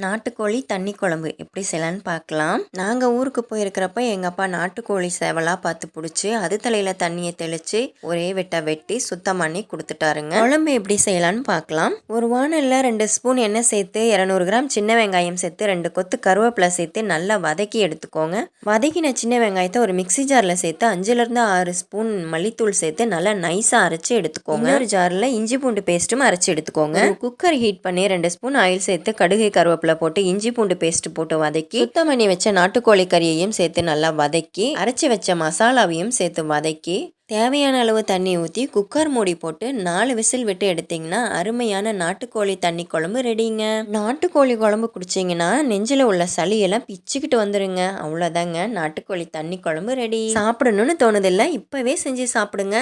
நாட்டுக்கோழி தண்ணி குழம்பு எப்படி செய்யலான்னு பார்க்கலாம். நாங்கள் ஊருக்கு போயிருக்கிறப்ப எங்கள் அப்பா நாட்டுக்கோழி சேவலாக பார்த்து பிடிச்சி அது தலையில் தண்ணியை தெளித்து ஒரே வெட்டி சுத்தம் பண்ணி கொடுத்துட்டாருங்க. குழம்பு எப்படி செய்யலான்னு பார்க்கலாம். ஒரு வானலில் 2 ஸ்பூன் எண்ணெய் சேர்த்து 200 கிராம் சின்ன வெங்காயம் சேர்த்து 2 கொத்து கருவேப்பிலை சேர்த்து நல்லா வதக்கி எடுத்துக்கோங்க. வதக்கின சின்ன வெங்காயத்தை ஒரு மிக்சி ஜாரில் சேர்த்து 5லேருந்து 6 ஸ்பூன் மல்லித்தூள் சேர்த்து நல்லா நைஸாக அரைச்சி எடுத்துக்கோங்க. ஒரு ஜாரில் இஞ்சி பூண்டு பேஸ்ட்டும் அரைச்சி எடுத்துக்கோங்க. குக்கர் ஹீட் பண்ணி 2 ஸ்பூன் ஆயில் சேர்த்து கடுகு கருவேப்பிலை போட்டு இஞ்சி பூண்டு பேஸ்ட் போட்டு வதக்கி சுத்தம் பண்ணி வச்ச நாட்டுக்கோழி கறியையும் சேர்த்து நல்லா வதக்கி அரைச்சி வச்ச மசாலாவையும் சேர்த்து வதக்கி தேவையான அளவு தண்ணி ஊற்றி குக்கர் மூடி போட்டு 4 விசில் விட்டு எடுத்தீங்கன்னா அருமையான நாட்டுக்கோழி தண்ணி குழம்பு ரெடிங்க. நாட்டுக்கோழி குழம்பு குடிச்சிங்கன்னா நெஞ்சில் உள்ள சளியெல்லாம் பிச்சுக்கிட்டு வந்துருங்க. அவ்வளோதாங்க, நாட்டுக்கோழி தண்ணி குழம்பு ரெடி. சாப்பிடணும்னு தோணுதில்ல, இப்போவே செஞ்சு சாப்பிடுங்க.